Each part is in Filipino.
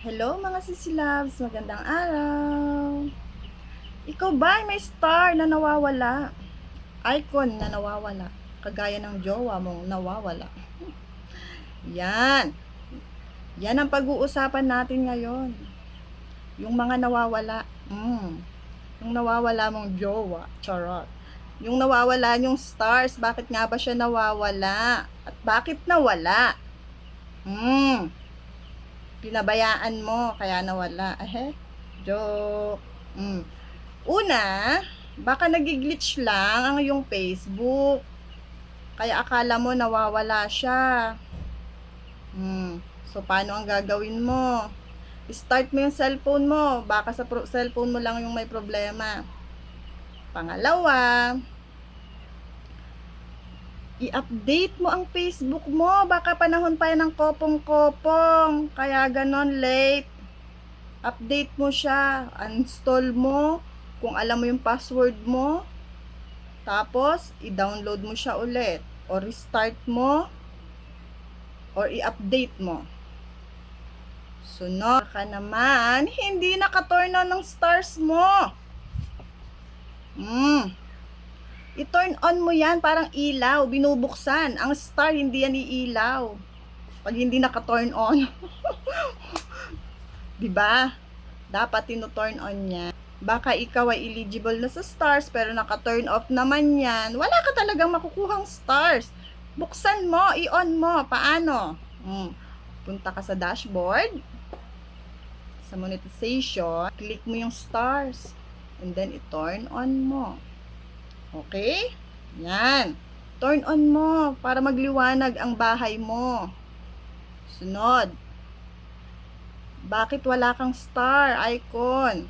Hello mga sisilabs, magandang araw. Ikaw ba ay may star na nawawala? Icon na nawawala? Kagaya ng jowa mong nawawala? Yan. Yan ang pag-uusapan natin ngayon. Yung mga nawawala. Yung nawawala mong jowa. Charot. Yung nawawala yung stars, bakit nga ba siya nawawala? At bakit nawala? Pinabayaan mo, kaya nawala. Joke. Una, baka nagiglitch lang ang iyong Facebook. Kaya akala mo nawawala siya. So, paano ang gagawin mo? Start mo yung cellphone mo. Baka sa cellphone mo lang yung may problema. Pangalawa, i-update mo ang Facebook mo. Baka panahon pa yan ng kopong-kopong. Kaya ganon late. Update mo siya. Uninstall mo. Kung alam mo yung password mo. Tapos, i-download mo siya ulit. O restart mo. Or i-update mo. Sunod ka naman, hindi naka-turn on ng stars mo. I-turn on mo yan, parang ilaw, binubuksan. Ang star, hindi yan iilaw. Pag hindi naka-turn on. Diba? Dapat tino-turn on niya. Baka ikaw ay eligible na sa stars, pero naka-turn off naman yan. Wala ka talagang makukuhang stars. Buksan mo, i-on mo. Paano? Punta ka sa dashboard. Sa monetization, click mo yung stars. And then, i-turn on mo. Okay? Yan. Turn on mo para magliwanag ang bahay mo. Sunod. Bakit wala kang star icon?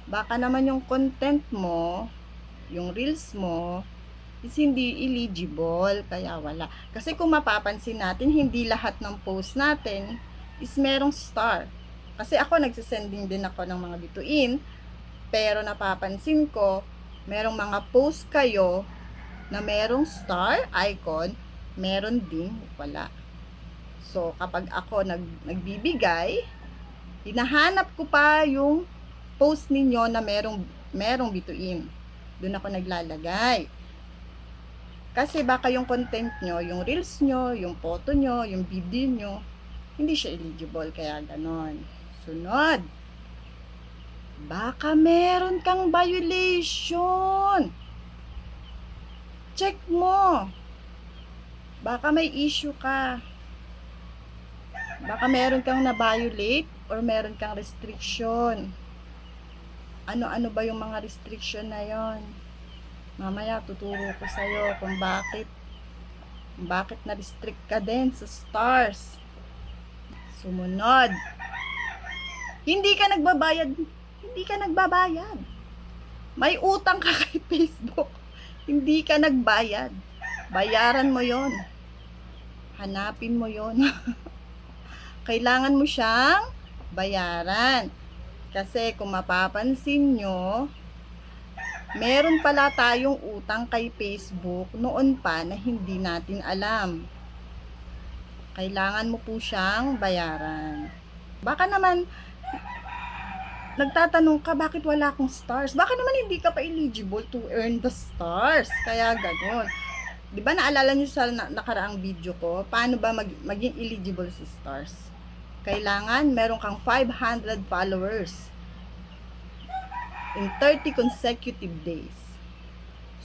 Baka naman yung content mo, yung reels mo, is hindi eligible, kaya wala. Kasi kung mapapansin natin, hindi lahat ng post natin is merong star. Kasi ako, nagsisending din ako ng mga bituin, pero napapansin ko, merong mga post kayo na merong star icon, meron din wala. So, kapag ako nagbibigay, hinahanap ko pa yung post ninyo na merong bituin. Doon ako naglalagay. Kasi baka yung content nyo, yung reels nyo, yung photo nyo, yung video nyo, hindi siya eligible, kaya ganon. Sunod. Baka meron kang violation. Check mo. Baka may issue ka. Baka meron kang na-violate or meron kang restriction. Ano-ano ba yung mga restriction na yon? Mamaya tuturo ko sa'yo kung bakit na-restrict ka din sa stars. Sumunod. Hindi ka nagbabayad. May utang ka kay Facebook. Hindi ka nagbayad. Bayaran mo yon. Hanapin mo yon. Kailangan mo siyang bayaran. Kasi kung mapapansin nyo, meron pala tayong utang kay Facebook noon pa na hindi natin alam. Kailangan mo po siyang bayaran. Baka naman, nagtatanong ka, bakit wala akong stars? Baka naman hindi ka pa eligible to earn the stars. Kaya ganun. Di ba naalala nyo sa nakaraang video ko, paano ba maging eligible sa stars? Kailangan meron kang 500 followers in 30 consecutive days.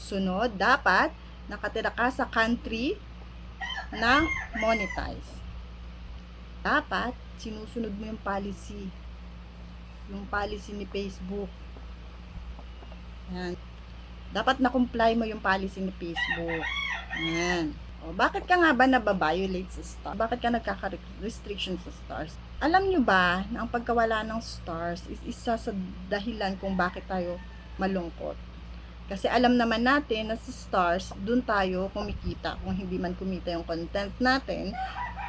Sunod, dapat nakatira ka sa country na monetize. Dapat sinusunod mo yung policy ni Facebook. Yan. Dapat na-comply mo yung policy ni Facebook. Yan. O, bakit ka nga ba nababiolate sa stars? Bakit ka nagkaka-restriction sa stars? Alam nyo ba na ang pagkawala ng stars is isa sa dahilan kung bakit tayo malungkot? Kasi alam naman natin na sa stars, dun tayo kumikita. Kung hindi man kumita yung content natin,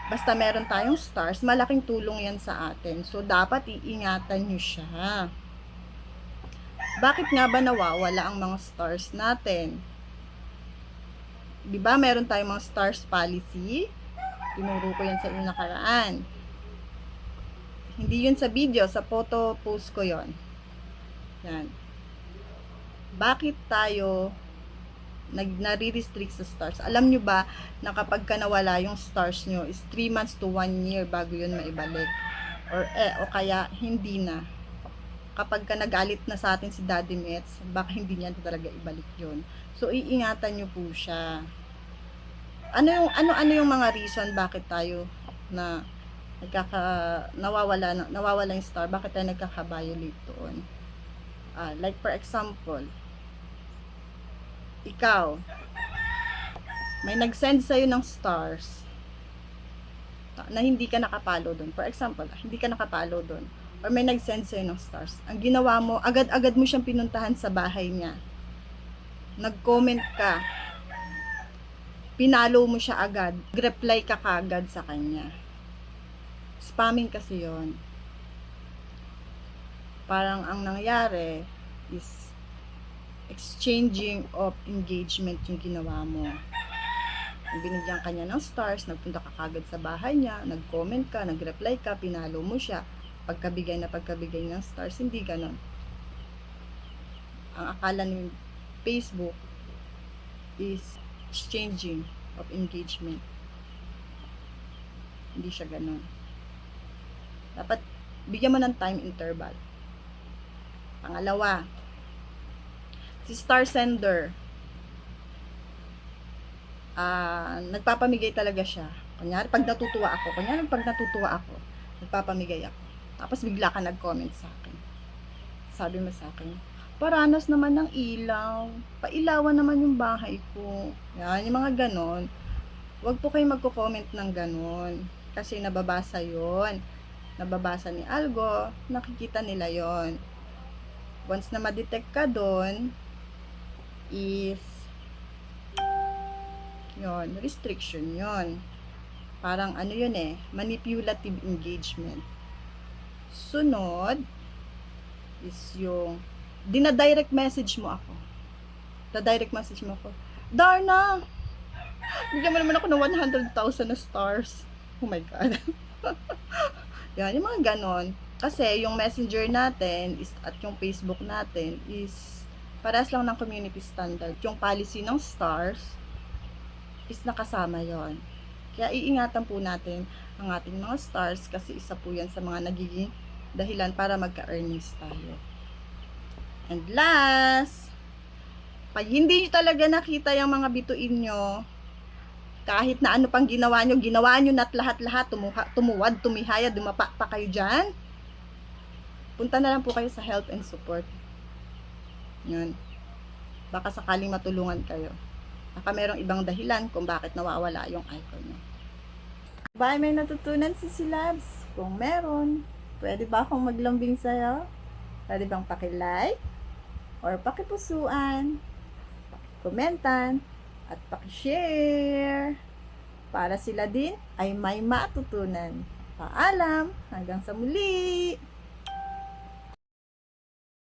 basta meron tayong stars, malaking tulong yan sa atin. So, dapat iingatan nyo siya. Bakit nga ba nawawala ang mga stars natin? Diba, meron tayong mga stars policy. Tinuro ko yan sa inyo nakaraan. Hindi yun sa video, sa photo post ko yon. Yan. Bakit tayo nare-restrict sa stars? Alam nyo ba na kapag ka nawala yung stars nyo is 3 months to 1 year bago yun maibalik? O kaya hindi na. Kapag ka nagalit na sa atin si Daddy Mets, baka hindi niya talaga ibalik yun. So, iingatan nyo po siya. Ano yung mga reason bakit tayo na nawawala yung star, bakit tayo nagkaka-violate doon? Like for example, ikaw, may nag-send sa'yo ng stars na hindi ka nakapalo doon. For example, hindi ka nakapalo doon. Or may nag-send sa'yo ng stars. Ang ginawa mo, agad-agad mo siyang pinuntahan sa bahay niya. Nag-comment ka. Pinalo mo siya agad. Reply ka kagad sa kanya. Spamming kasi yon. Parang ang nangyari is exchanging of engagement yung ginawa mo. Binigyan ka niya ng stars, nagpunta ka kagad sa bahay niya, nag-comment ka, nag-reply ka, pinalo mo siya, pagkabigay ng stars, hindi ganon. Ang akala ng Facebook is exchanging of engagement. Hindi siya ganon. Dapat bigyan mo ng time interval. Pangalawa, si star sender, nagpapamigay talaga siya. Kunyari, pag natutuwa ako, nagpapamigay ako. Tapos bigla ka nag-comment sa akin. Sabi mo sa akin, paranas naman ng ilaw. Pailawan naman yung bahay ko. Yan, yung mga ganon. Huwag po kayo magko-comment ng ganon. Kasi nababasa yon. Nababasa ni Algo, nakikita nila yon. Once na ma-detect ka doon, is yon, restriction yon. Parang ano yun manipulative engagement. Sunod is yung dina-direct message mo ako. Darna, bigyan mo naman ako ng 100,000 na stars. Oh my God. Yan, yung mga ganon. Kasi yung messenger natin at yung Facebook natin is parehas lang ng community standard. Yung policy ng stars is nakasama yon. Kaya iingatan po natin ang ating mga stars kasi isa po yan sa mga nagiging dahilan para magka-earnings tayo. And last, pag hindi nyo talaga nakita yung mga bituin nyo, kahit na ano pang ginawa nyo na't lahat-lahat, tumuwad, tumihaya, dumapa pa kayo dyan, punta na lang po kayo sa help and support. Yun. Baka sakaling matulungan kayo. Baka merong ibang dahilan kung bakit nawawala yung icon nyo. Bye, may natutunan si Silabs? Kung meron, pwede ba akong maglambing sa'yo? Pwede bang paki-like? Or pakipusuan? Komentan? At paki-share? Para sila din ay may matutunan. Paalam! Hanggang sa muli!